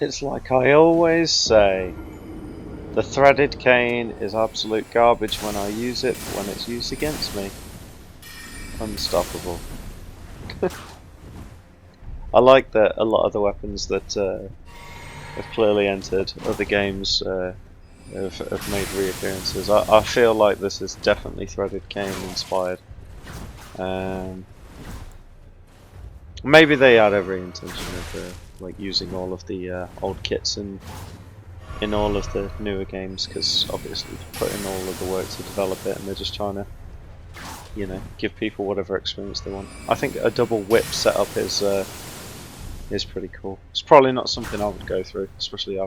It's like I always say, the threaded cane is absolute garbage when I use it, but when it's used against me, unstoppable. I like that a lot of the weapons that have clearly entered other games have made reappearances. I feel like this is definitely threaded cane inspired. Um, Maybe they had every intention of like using all of the old kits in all of the newer games, because obviously they've put in all of the work to develop it, and they're just trying to, give people whatever experience they want. I think a double whip setup is pretty cool. It's probably not something I would go through, especially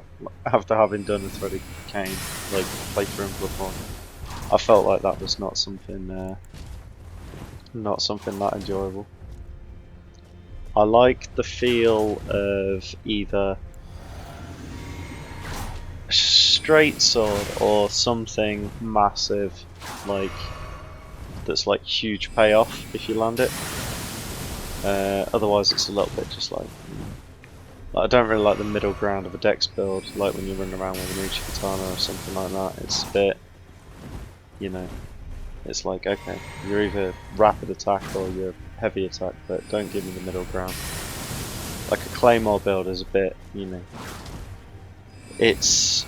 after having done a threaded cane like playthrough in Bloodborne. I felt like that was not something that enjoyable. I like the feel of either a straight sword or something massive, like that's like huge payoff if you land it. Otherwise, it's a little bit just like I don't really like the middle ground of a dex build, like when you run around with an Uchi Katana or something like that. It's a bit, you know, it's like, okay, you're either rapid attack or you're heavy attack, but don't give me the middle ground. Like a Claymore build is a bit, it's,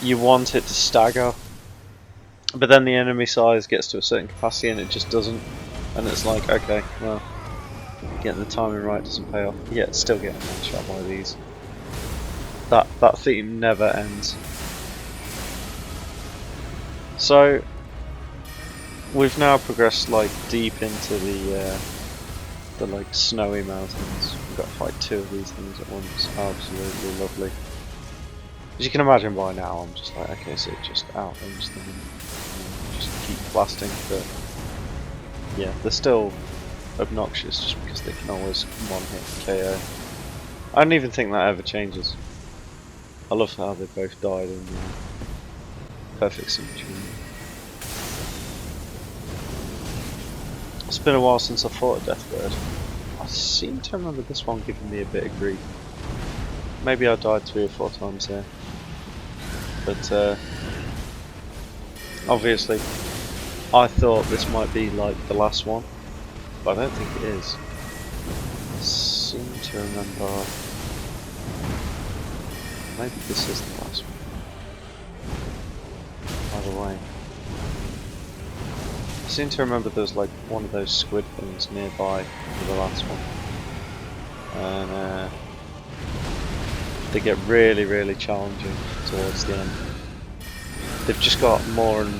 you want it to stagger, but then the enemy size gets to a certain capacity and it just doesn't, and it's like, okay, well, getting the timing right doesn't pay off, yet still getting one shot by these. That theme never ends. So we've now progressed like deep into the like snowy mountains. We've got to fight two of these things at once. Absolutely lovely. As you can imagine by now, I'm just like, okay, so just outrange them and just keep blasting. But yeah, they're still obnoxious just because they can always one-hit KO. I don't even think that ever changes. I love how they both died in perfect symmetry. It's been a while since I fought a Deathbird. I seem to remember this one giving me a bit of grief. Maybe I died 3 or 4 times here. But obviously I thought this might be like the last one, but I don't think it is. I seem to remember maybe this is the last one. Either way. I seem to remember there's like one of those squid things nearby for the last one. And they get really, really challenging towards the end. They've just got more and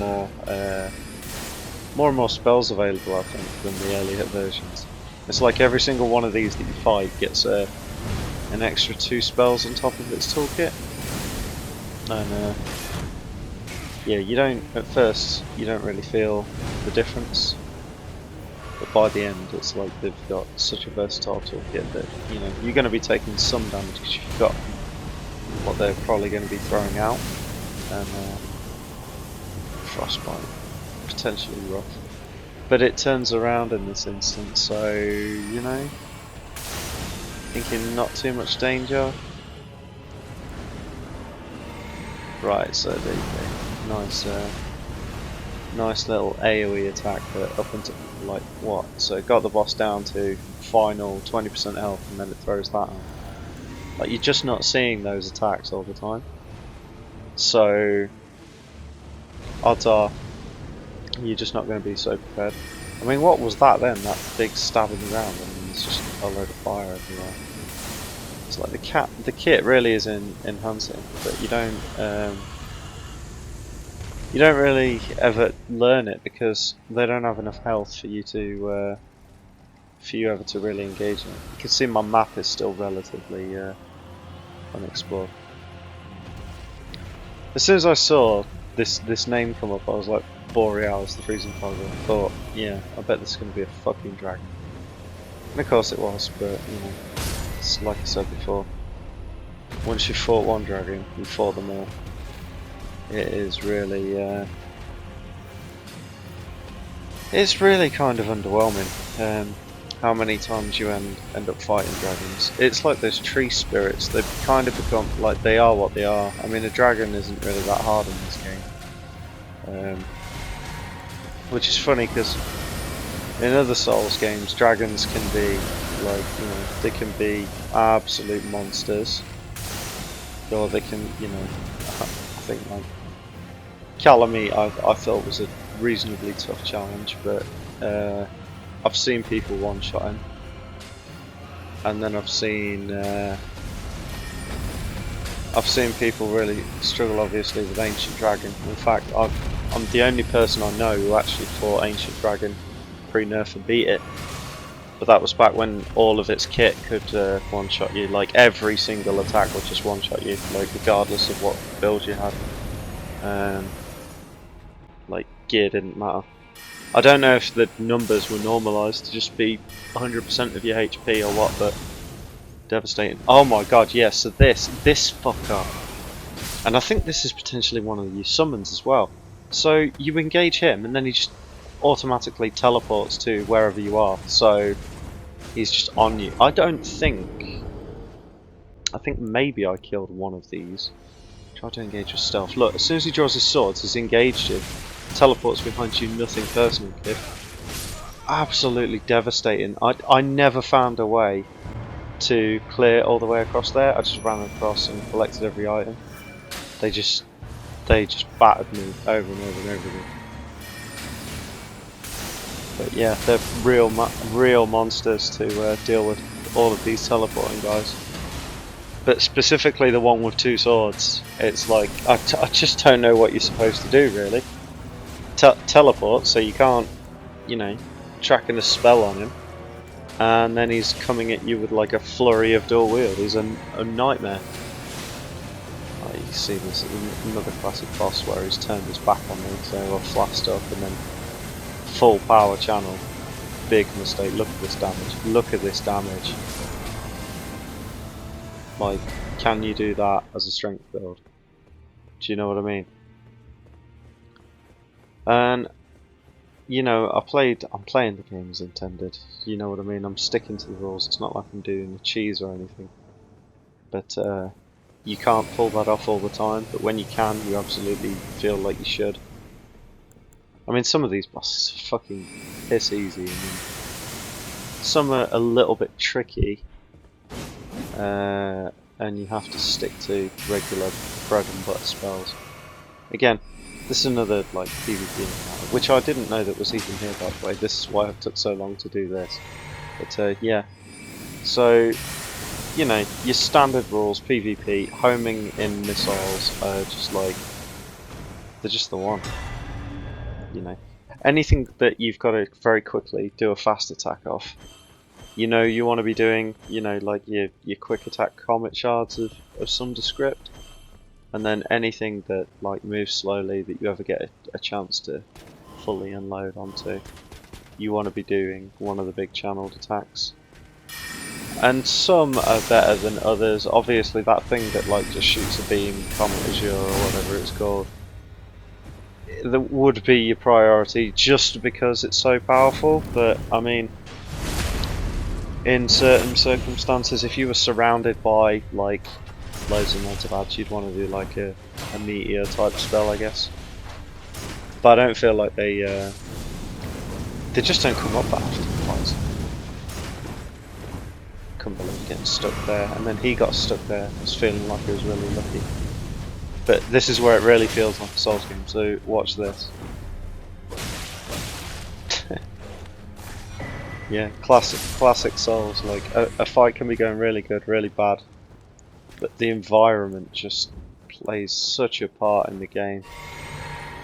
more spells available, I think, than the earlier versions. It's like every single one of these that you fight gets an extra 2 spells on top of its toolkit. And yeah, at first you don't really feel the difference, but by the end it's like they've got such a versatile toolkit that you're going to be taking some damage because you've got what they're probably going to be throwing out, and frostbite, potentially rough, but it turns around in this instance, so thinking not too much danger. Right, so there you go. Nice little AoE attack that up until like what? So it got the boss down to final 20% health, and then it throws that out. Like, you're just not seeing those attacks all the time. So odds are you're just not going to be so prepared. I mean, what was that then? That big stab in the ground, and it's just a load of fire everywhere. It's like the kit really is enhancing, but you don't really ever learn it because they don't have enough health for you ever to really engage in it. You can see my map is still relatively unexplored. As soon as I saw this name come up, I was like, Borealis, the freezing tiger. I thought, yeah, I bet this is going to be a fucking dragon. And of course it was, but it's like I said before, once you fought one dragon, you fought them all. It is really, it's really kind of underwhelming. how many times you end up fighting dragons. It's like those tree spirits. They've kind of become like they are what they are. I mean, a dragon isn't really that hard in this game, which is funny because in other Souls games, dragons can be like, you know, they can be absolute monsters, or they can, you know, I think like Calamite I thought was a reasonably tough challenge, but I've seen people one-shot him, and then I've seen people really struggle, obviously, with Ancient Dragon. In fact, I'm the only person I know who actually fought Ancient Dragon pre-nerf and beat it. But that was back when all of its kit could one-shot you. Like every single attack would just one-shot you, like regardless of what build you had. Like gear didn't matter. I don't know if the numbers were normalised to just be 100% of your HP or what, but devastating. Oh my god, yes, so this fucker. And I think this is potentially one of your summons as well. So you engage him and then he just automatically teleports to wherever you are. So he's just on you. I think maybe I killed one of these. Try to engage with stealth. Look, as soon as he draws his swords, he's engaged you. Teleports behind you, nothing personal, kid. Absolutely devastating. I never found a way to clear all the way across there. I just ran across and collected every item. They just battered me over and over and over again. But yeah, they're real monsters to deal with, all of these teleporting guys. But specifically the one with two swords, it's like I just don't know what you're supposed to do really. Teleport, so you can't, you know, tracking a spell on him, and then he's coming at you with like a flurry of dual wield. He's a nightmare. Oh, you see this another classic boss where he's turned his back on me, so I've flashed up and then full power channel. Big mistake. Look at this damage. Look at this damage. Like, can you do that as a strength build? Do you know what I mean? And you know, I'm playing the game as intended. You know what I mean? I'm sticking to the rules. It's not like I'm doing a cheese or anything. But you can't pull that off all the time. But when you can, you absolutely feel like you should. I mean, some of these bosses are fucking piss easy. I mean, some are a little bit tricky. And you have to stick to regular bread and butter spells. Again, this is another like PvP encounter, which I didn't know that was even here, by the way. This is why it took so long to do this. But yeah, so you know, your standard rules, PvP, homing in missiles are just like, they're just the one. You know, anything that you've got to very quickly do a fast attack off. You know, you want to be doing, you know, like your quick attack comet shards of some descript. And then anything that like moves slowly that you ever get a chance to fully unload onto, you want to be doing one of the big channeled attacks. And some are better than others. Obviously that thing that like just shoots a beam, Comet Azure or whatever it's called, that would be your priority just because it's so powerful. But I mean, in certain circumstances, if you were surrounded by like loads of mods of ads, you'd want to do like a meteor type spell, I guess. But I don't feel like they just don't come up that often. Quite. Couldn't believe getting stuck there, and then he got stuck there. I was feeling like he was really lucky. But this is where it really feels like a Souls game. So watch this. Yeah, classic Souls. Like a fight can be going really good, really bad. But the environment just plays such a part in the game.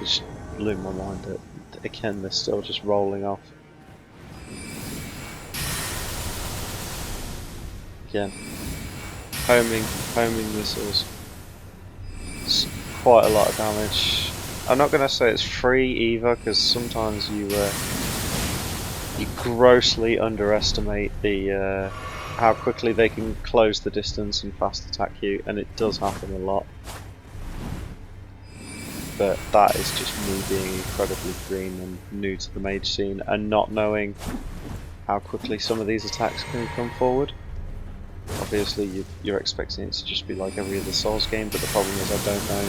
It just blew my mind that again they're still just rolling off. Again, homing missiles. It's quite a lot of damage. I'm not going to say it's free either, because sometimes you grossly underestimate the how quickly they can close the distance and fast attack you, and it does happen a lot. But that is just me being incredibly green and new to the mage scene and not knowing how quickly some of these attacks can come forward. Obviously you're expecting it to just be like every other Souls game, but the problem is I don't know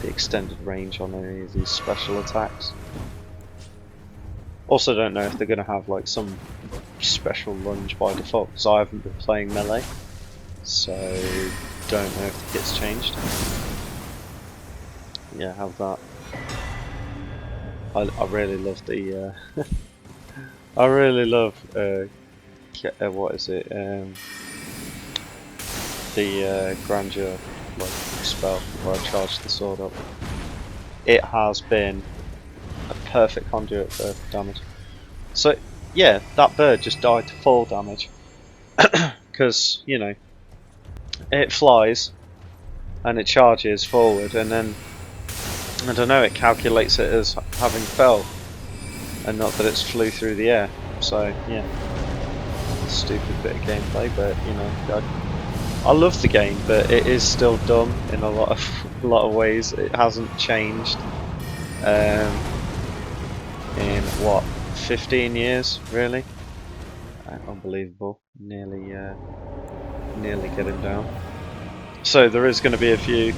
the extended range on any of these special attacks. Also don't know if they're going to have like some special lunge by default, because I haven't been playing melee, so don't know if it gets changed. Yeah, have that. I really love the I really love what is it? The grandeur like spell where I charge the sword up. It has been a perfect conduit for damage. So yeah, that bird just died to fall damage because you know it flies and it charges forward, and then I don't know, it calculates it as having fell, and not that it's flew through the air. So yeah, stupid bit of gameplay, but you know, I love the game, but it is still dumb in a lot of ways. It hasn't changed in what 15 years, really. Unbelievable. Nearly get him down. So there is going to be a few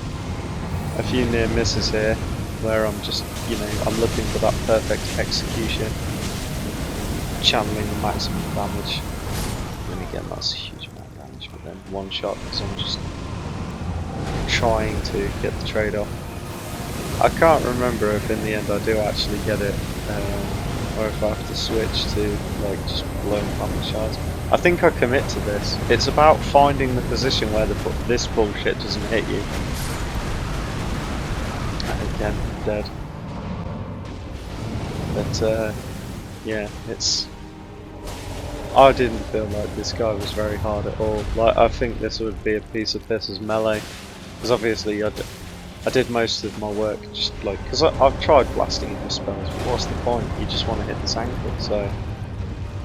near misses here, where I'm just, you know, I'm looking for that perfect execution, channeling the maximum damage. And again, that's a huge amount of damage, but then one shot because I'm just trying to get the trade off. I can't remember if in the end I do actually get it, or if I have to switch to like just blown panic shards. I think I commit to this. It's about finding the position where this bullshit doesn't hit you. And again, dead. But yeah, it's. I didn't feel like this guy was very hard at all. Like, I think this would be a piece of piss as melee, because obviously I did most of my work just like, because I've tried blasting him with spells, but what's the point? You just want to hit this ankle, so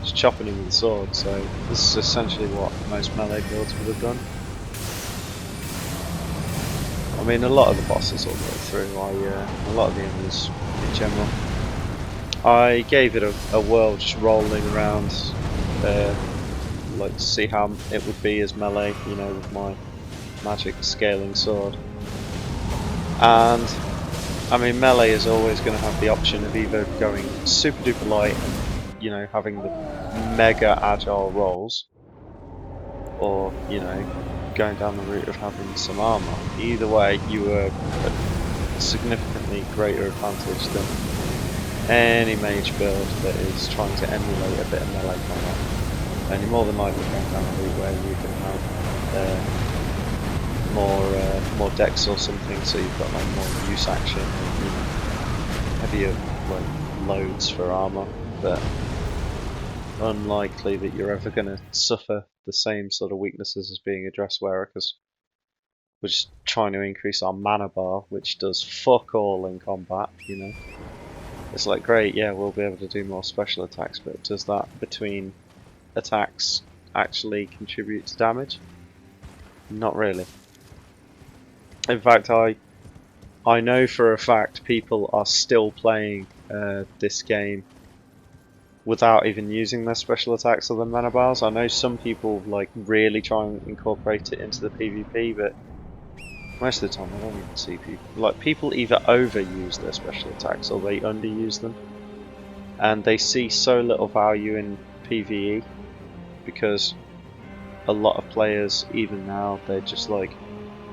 just chopping him with a sword. So this is essentially what most melee builds would have done. I mean, a lot of the bosses all the way through, a lot of the enemies in general. I gave it a whirl, just rolling around, like to see how it would be as melee, you know, with my magic scaling sword. And I mean, melee is always going to have the option of either going super duper light and, you know, having the mega agile rolls, or, you know, going down the route of having some armor. Either way, you are at a significantly greater advantage than any mage build that is trying to emulate a bit of melee combat. And you're more than likely going down a route where you can have more dex or something, so you've got like more use action and, you know, heavier like loads for armor, but unlikely that you're ever going to suffer the same sort of weaknesses as being a dress wearer, because we're just trying to increase our mana bar, which does fuck all in combat, you know. It's like, great, yeah, we'll be able to do more special attacks, but does that between attacks actually contribute to damage? Not really. In fact, I know for a fact people are still playing this game without even using their special attacks or their mana bars. I know some people like really try and incorporate it into the PvP, but most of the time I don't even see people either overuse their special attacks or they underuse them, and they see so little value in PvE because a lot of players, even now, they're just like,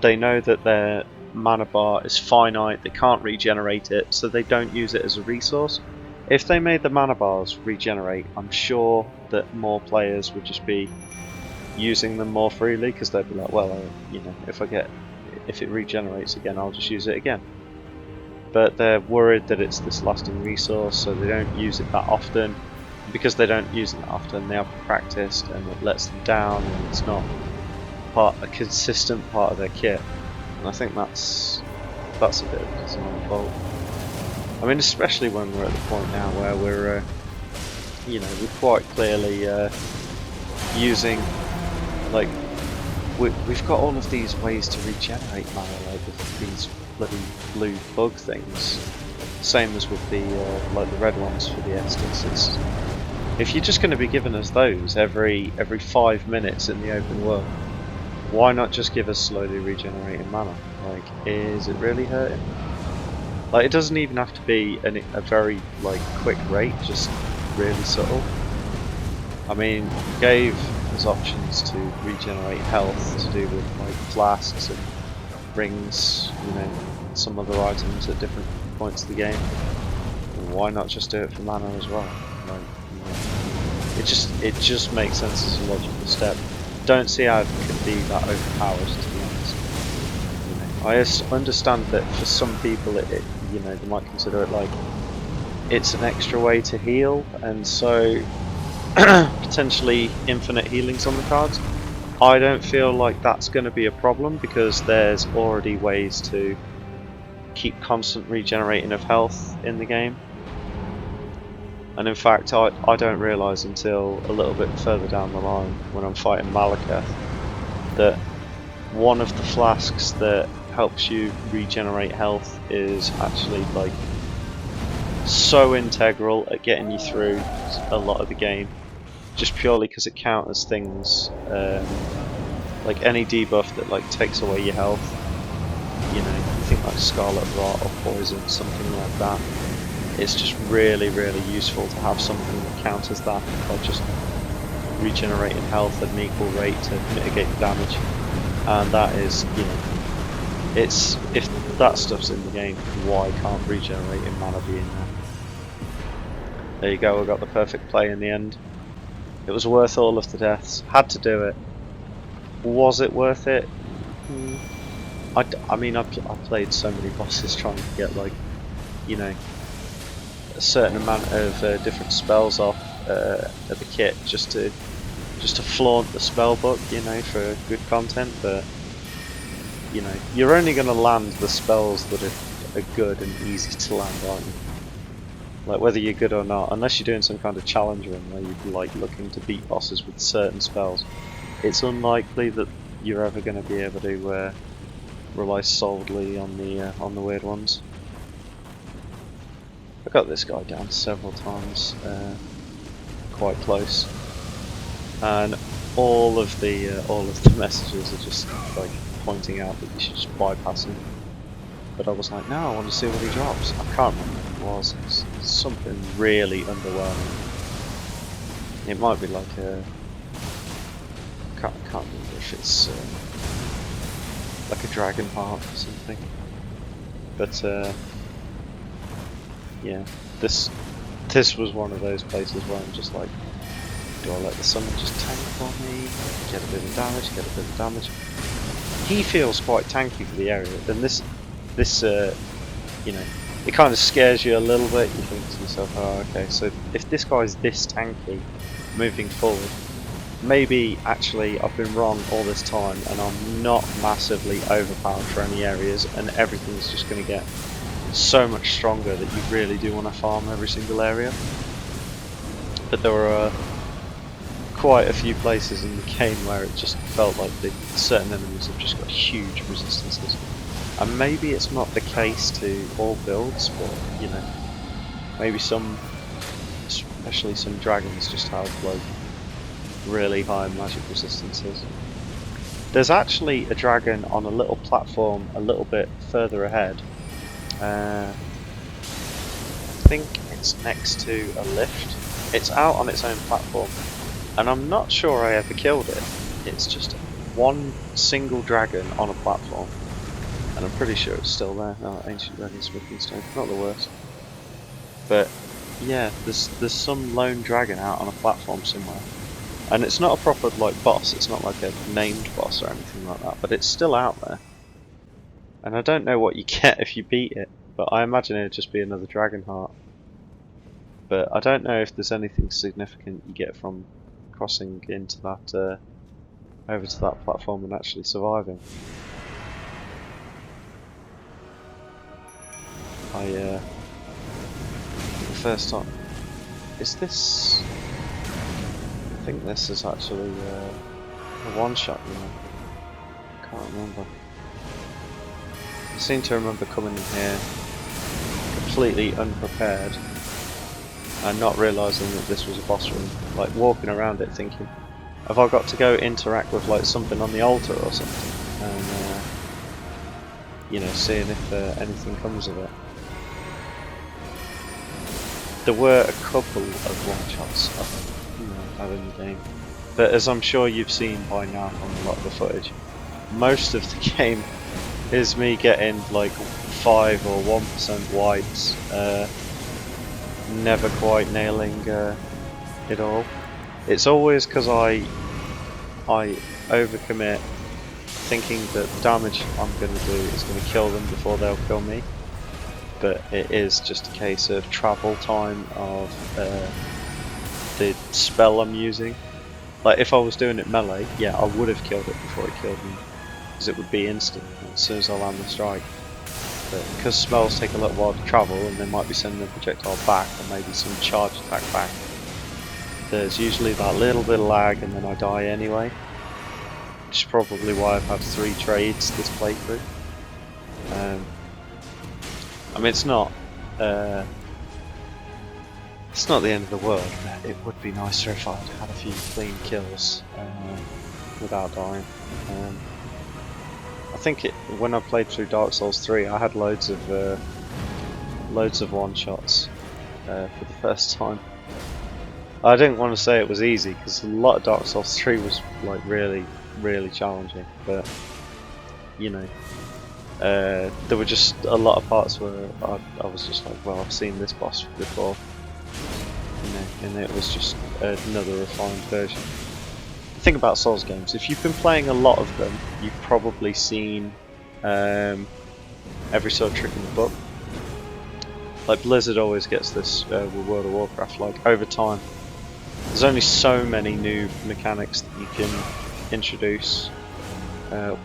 they know that their mana bar is finite, they can't regenerate it, so they don't use it as a resource. If they made the mana bars regenerate, I'm sure that more players would just be using them more freely, because they'd be like, well, you know, if it regenerates again, I'll just use it again. But they're worried that it's this lasting resource, so they don't use it that often. Because they don't use it that often, they haven't practiced, and it lets them down, and it's not a consistent part of their kit. And I think that's a bit of a design fault. I mean, especially when we're at the point now where we're, you know, we're quite clearly using, like, we've got all of these ways to regenerate mana, like with these bloody blue bug things. Same as with the like the red ones for the Estus. if you're just going to be giving us those every 5 minutes in the open world, why not just give us slowly regenerating mana? Like, is it really hurting? Like, it doesn't even have to be a very like quick rate, just really subtle. I mean, you gave us options to regenerate health to do with like flasks and rings, you know, some other items at different points of the game. Why not just do it for mana as well? Like, you know, it just makes sense as a logical step. Don't see how it could be that overpowered, to be honest. You know, I understand that for some people, you know, they might consider it like it's an extra way to heal, and so potentially infinite healings on the cards. I don't feel like that's going to be a problem because there's already ways to keep constant regenerating of health in the game. And in fact, I don't realise until a little bit further down the line when I'm fighting Malekith that one of the flasks that helps you regenerate health is actually like so integral at getting you through a lot of the game, just purely because it counters things like any debuff that like takes away your health. You know, you think like Scarlet Rot or Poison, something like that. It's just really, really useful to have something that counters that by just regenerating health at an equal rate to mitigate the damage. And that is, you know, it's, if that stuff's in the game, why can't regenerating mana be in there? There you go, I got the perfect play in the end. It was worth all of the deaths. Had to do it. Was it worth it? I mean, I played so many bosses trying to get, like, you know, a certain amount of different spells off of the kit just to flaunt the spell book, you know, for good content. But you know, you're only going to land the spells that are good and easy to land, aren't you? Like, whether you're good or not, unless you're doing some kind of challenge run where you're like looking to beat bosses with certain spells, it's unlikely that you're ever going to be able to rely solely on the weird ones. I got this guy down several times, quite close, and all of the messages are just like pointing out that you should just bypass him. But I was like, no, I want to see what he drops. I can't remember what it was. It's something really underwhelming. It might be like a... can't remember if it's like a dragon heart or something. But yeah, this was one of those places where I'm just like, do I let the summon just tank for me? Get a bit of damage, get a bit of damage. He feels quite tanky for the area, and this you know, it kind of scares you a little bit. You think to yourself, oh, okay, so if this guy's this tanky moving forward, maybe actually I've been wrong all this time and I'm not massively overpowered for any areas, and everything's just going to get so much stronger that you really do want to farm every single area. But there were quite a few places in the game where it just felt like certain enemies have just got huge resistances. And maybe it's not the case to all builds, but you know, maybe some, especially some dragons, just have like really high magic resistances. There's actually a dragon on a little platform a little bit further ahead. I think it's next to a lift. It's out on its own platform, and I'm not sure I ever killed it. It's just one single dragon on a platform, and I'm pretty sure it's still there. Oh, Ancient Dragon Smithing Stone, not the worst. But yeah, there's some lone dragon out on a platform somewhere, and it's not a proper like boss. It's not like a named boss or anything like that, but it's still out there. And I don't know what you get if you beat it, but I imagine it'd just be another dragon heart. But I don't know if there's anything significant you get from crossing into that over to that platform and actually surviving. The first time, is this? I think this is actually a one-shot. You know, I can't remember. I seem to remember coming in here completely unprepared and not realising that this was a boss room, like walking around it thinking, have I got to go interact with like something on the altar or something, and you know, seeing if anything comes of it. There were a couple of one-shots out in the game, but as I'm sure you've seen by now on a lot of the footage, most of the game is me getting like 5 or 1% wipes, never quite nailing it all. It's always because I overcommit, thinking that the damage I'm going to do is going to kill them before they'll kill me. But it is just a case of travel time of the spell I'm using. Like if I was doing it melee, yeah, I would have killed it before it killed me, because it would be instant as soon as I land the strike. But because spells take a little while to travel, and they might be sending a projectile back, or maybe some charge attack back, there's usually that little bit of lag, and then I die anyway. Which is probably why I've had 3 trades this playthrough. I mean, it's not the end of the world, but it would be nicer if I'd had a few clean kills without dying. I think when I played through Dark Souls 3, I had loads of one-shots for the first time. I didn't want to say it was easy, because a lot of Dark Souls 3 was like really challenging, but you know. There were just a lot of parts where I was just like, well, I've seen this boss before, you know, and it was just another refined version. The thing about Souls games, if you've been playing a lot of them, you've probably seen every sort of trick in the book. Like Blizzard always gets this with World of Warcraft, like over time, there's only so many new mechanics that you can introduce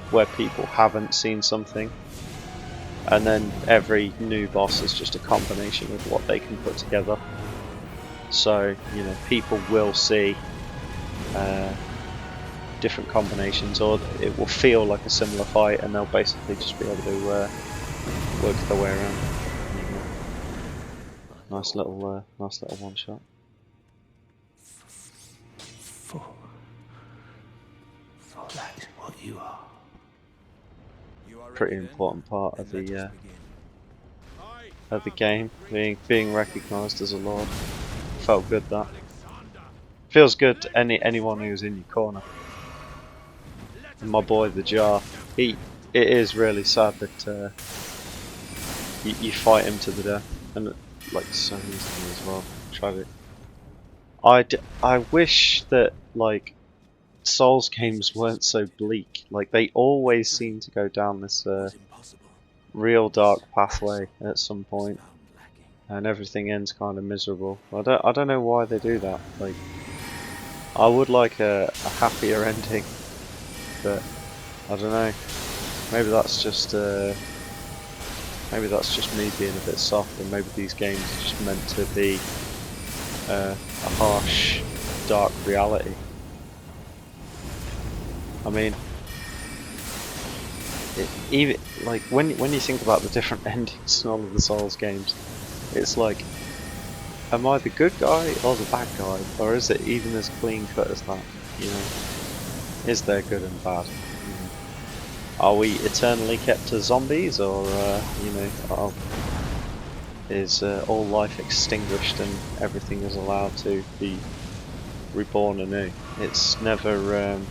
where people haven't seen something, and then every new boss is just a combination of what they can put together. So you know, people will see different combinations, or it will feel like a similar fight, and they'll basically just be able to work their way around. Nice little one shot. For that is what you are. Pretty important part of the game, being recognised as a lord. Felt good, that. Feels good to anyone who's in your corner. And my boy the Jar, it is really sad that you fight him to the death, and like so easily as well. Tragic. I wish that like Souls games weren't so bleak. Like they always seem to go down this real dark pathway at some point, and everything ends kind of miserable. I don't know why they do that. Like I would like a happier ending, but I don't know. Maybe that's just me being a bit soft, and maybe these games are just meant to be a harsh, dark reality. I mean, even like when you think about the different endings in all of the Souls games, it's like, am I the good guy or the bad guy, or is it even as clean cut as that? You know, is there good and bad? Are we eternally kept as zombies, or you know, is all life extinguished and everything is allowed to be reborn anew? It's never.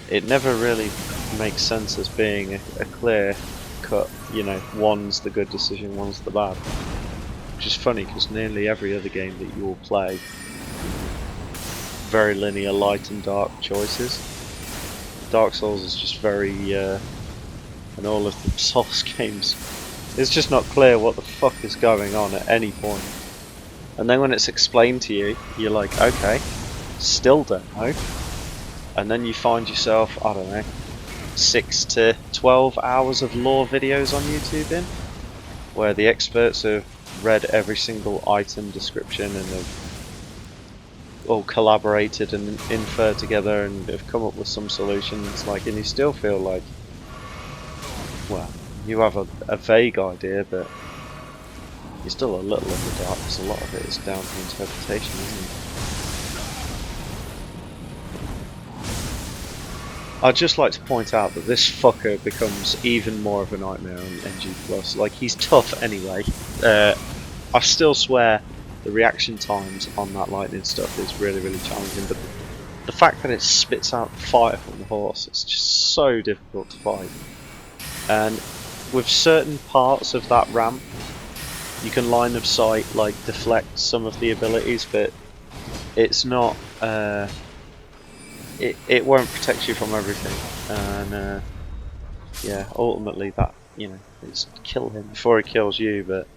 It never really makes sense as being a clear cut, you know, one's the good decision, one's the bad. Which is funny, because nearly every other game that you will play, very linear light and dark choices. Dark Souls is just very, and all of the Souls games, it's just not clear what the fuck is going on at any point. And then when it's explained to you, you're like, okay, still don't know. And then you find yourself, I don't know, 6 to 12 hours of lore videos on YouTube in, where the experts have read every single item description and have all collaborated and inferred together and have come up with some solutions. Like, and you still feel like, well, you have a vague idea, but you're still a little in the dark because a lot of it is down to interpretation, isn't it? I'd just like to point out that this fucker becomes even more of a nightmare on NG+. Like, he's tough anyway. I still swear the reaction times on that lightning stuff is really, really challenging, but the fact that it spits out fire from the horse, it's just so difficult to fight. And with certain parts of that ramp, you can line of sight, like, deflect some of the abilities, but it's not... It won't protect you from everything, and yeah, ultimately that, you know, it's kill him before he kills you. But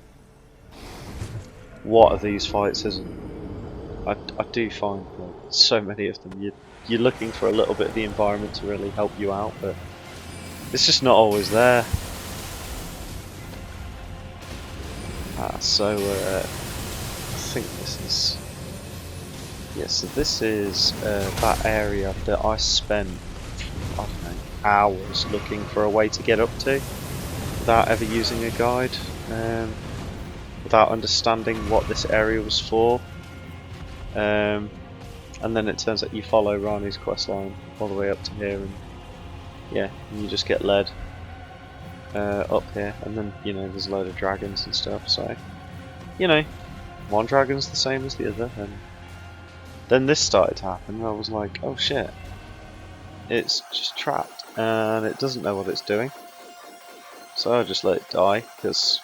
what are these fights, isn't it? I do find, like, so many of them, you're looking for a little bit of the environment to really help you out, but it's just not always there. So I think this is... yeah, so this is that area that I spent, I don't know, hours looking for a way to get up to without ever using a guide, without understanding what this area was for. And then it turns out you follow Rani's questline all the way up to here, and yeah, and you just get led up here, and then, you know, there's a load of dragons and stuff, so, you know, one dragon's the same as the other, and then this started to happen, and I was like, oh shit, it's just trapped, and it doesn't know what it's doing. So I just let it die, because,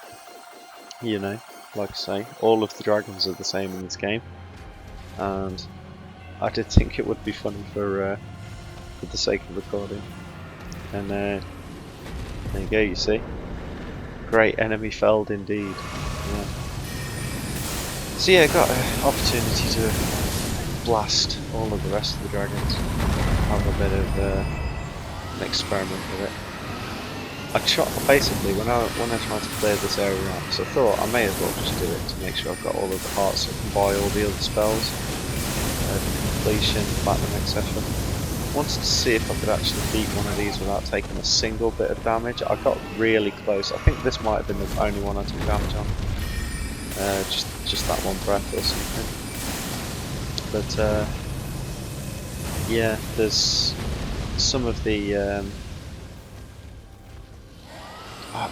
you know, like I say, all of the dragons are the same in this game, and I did think it would be funny for the sake of recording. And there you go, you see. Great enemy felled indeed. Yeah. So yeah, got an opportunity to blast all of the rest of the dragons. Have a bit of an experiment with it. Basically when I tried to clear this area out, so I thought I may as well just do it to make sure I've got all of the hearts so I can buy all the other spells, completion, platinum, etc. Wanted to see if I could actually beat one of these without taking a single bit of damage. I got really close. I think this might have been the only one I took damage on. Just that one breath or something. But yeah, there's some of the.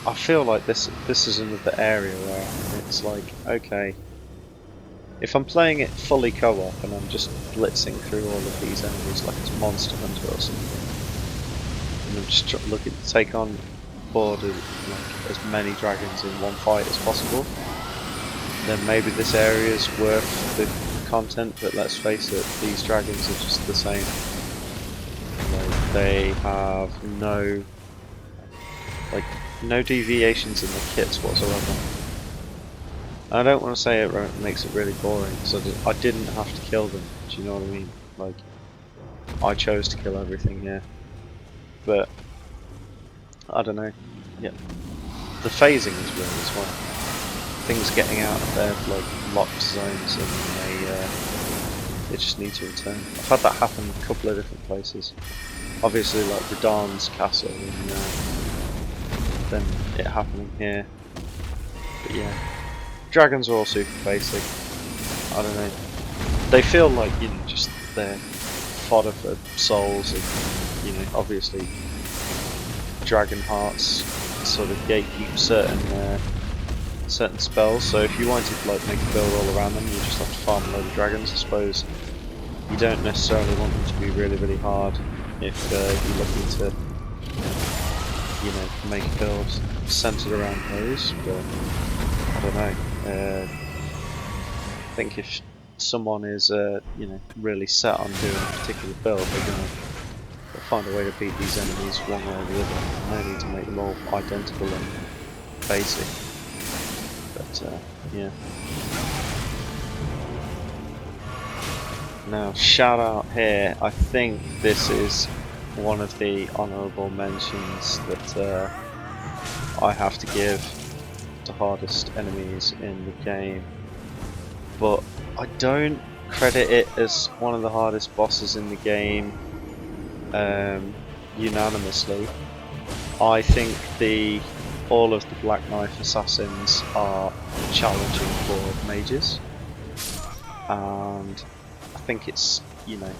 I feel like this is another area where it's like, okay, if I'm playing it fully co-op and I'm just blitzing through all of these enemies like it's Monster Hunter or something, and I'm just looking to take on board like as many dragons in one fight as possible, then maybe this area is worth the content. But let's face it, these dragons are just the same. Like, they have no deviations in the kits whatsoever. I don't want to say it makes it really boring, so I didn't have to kill them, do you know what I mean? Like, I chose to kill everything here. But, I don't know, yeah. The phasing is weird as well. Things getting out of their, like, locked zones, and they just need to return. I've had that happen a couple of different places. Obviously, like Radahn's castle, and then it happening here. But yeah. Dragons are all super basic. I don't know. They feel like, you know, just they're fodder for souls, and, you know, obviously dragon hearts sort of gatekeep certain spells. So if you wanted to, like, make a build all around them, you just have to farm a load of dragons. I suppose you don't necessarily want them to be really, really hard if you're looking to, you know, make a build centered around those. But I don't know. I think if someone is, you know, really set on doing a particular build, they'll find a way to beat these enemies one way or the other. No need to make them all identical and basic. But yeah. Now, shout out here. I think this is one of the honourable mentions that I have to give the hardest enemies in the game, but I don't credit it as one of the hardest bosses in the game unanimously. I think the all of the Black Knife assassins are challenging for mages, and I think it's, you know,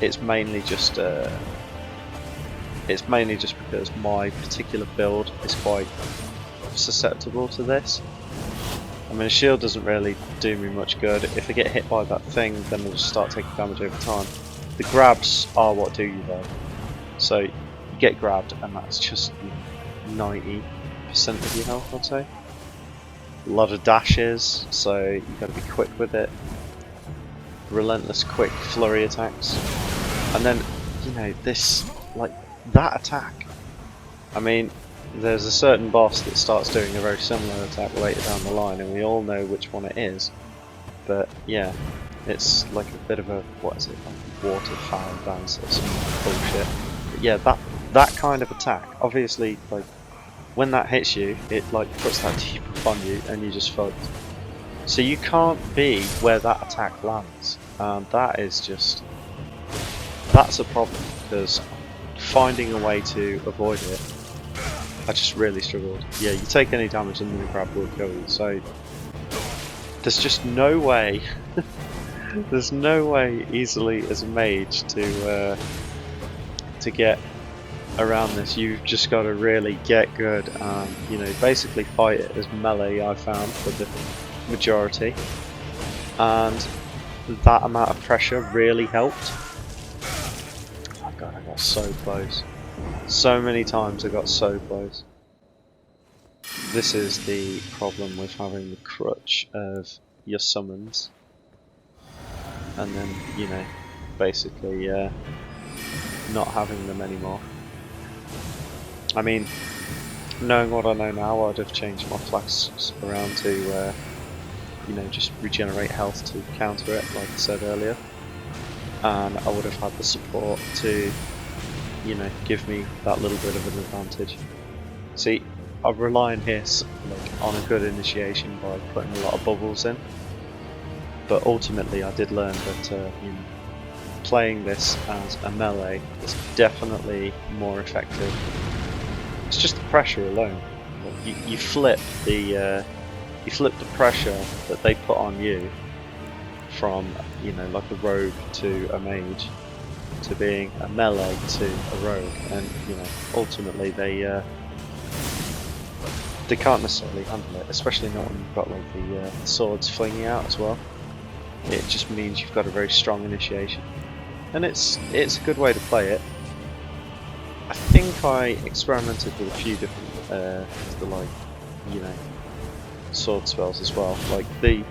it's mainly just because my particular build is quite susceptible to this. I mean, a shield doesn't really do me much good. If I get hit by that thing, then I'll just start taking damage over time. The grabs are what do you though. So you get grabbed, and that's just 90% of your health, I'd say. A lot of dashes, so you got to be quick with it. Relentless, quick flurry attacks, and then, you know, this, like, that attack. I mean, there's a certain boss that starts doing a very similar attack later down the line, and we all know which one it is. But yeah, it's like a bit of a, what is it, like waterfowl dance or some bullshit. But yeah, that kind of attack, obviously, like, when that hits you, it like puts that debuff on you, and you just fucked. So you can't be where that attack lands, and that is just, that's a problem, because finding a way to avoid it, I just really struggled. Yeah, you take any damage and then the grab will kill you, so there's just no way, there's no way easily as a mage to get around this. You've just got to really get good and, you know, basically fight it as melee, I found, for the majority, and that amount of pressure really helped. Oh god, I got so close. So many times I got so close. This is the problem with having the crutch of your summons, and then, you know, basically not having them anymore. I mean, knowing what I know now, I'd have changed my flasks around to you know, just regenerate health to counter it, like I said earlier, and I would have had the support to, you know, give me that little bit of an advantage. See, I'm relying here like on a good initiation by putting a lot of bubbles in, but ultimately I did learn that you know, playing this as a melee is definitely more effective. It's just the pressure alone. You flip the pressure that they put on you from, you know, like a rogue to a mage to being a melee to a rogue, and, you know, ultimately they can't necessarily handle it, especially not when you've got like the swords flinging out as well. It just means you've got a very strong initiation, and it's a good way to play it. I think I experimented with a few different like, you know, sword spells as well. Like the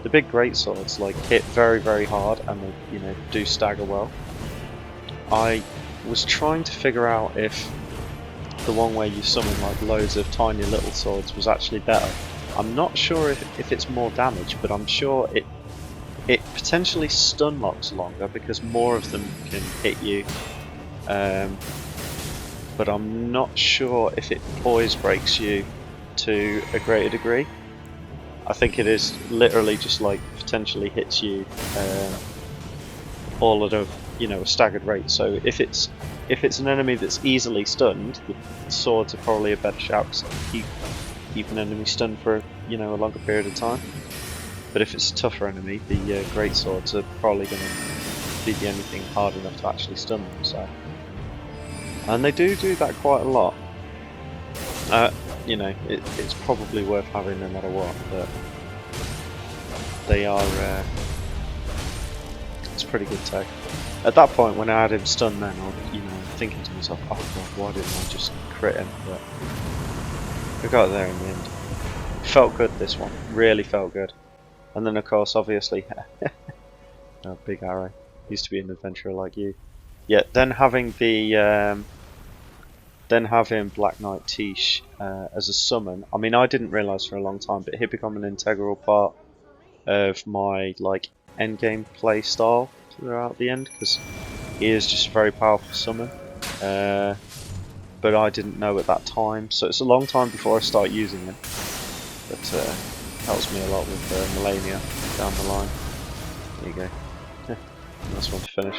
big great swords like hit very, very hard, and they, you know, do stagger well. I was trying to figure out if the one where you summon like loads of tiny little swords was actually better. I'm not sure if it's more damage, but I'm sure it potentially stun locks longer because more of them can hit you. But I'm not sure if it poise breaks you to a greater degree. I think it is literally just like potentially hits you all at a, you know, a staggered rate. So if it's an enemy that's easily stunned, the swords are probably a better shout because keep an enemy stunned for, you know, a longer period of time. But if it's a tougher enemy, the great swords are probably going to beat anything hard enough to actually stun them. So, and they do that quite a lot. You know, it's probably worth having no matter what, but they are, it's pretty good tech. At that point, when I had him stunned then, I was, you know, thinking to myself, oh god, why didn't I just crit him? But we got there in the end. Felt good, this one, really felt good. And then of course, obviously, oh, big arrow, used to be an adventurer like you. Yeah, then having the, then having Black Knight Tish as a summon. I mean, I didn't realise for a long time, but he'd become an integral part of my like endgame play style throughout the end, because he is just a very powerful summon. But I didn't know at that time, so it's a long time before I start using him. But helps me a lot with Melania down the line. There you go. Nice one to finish.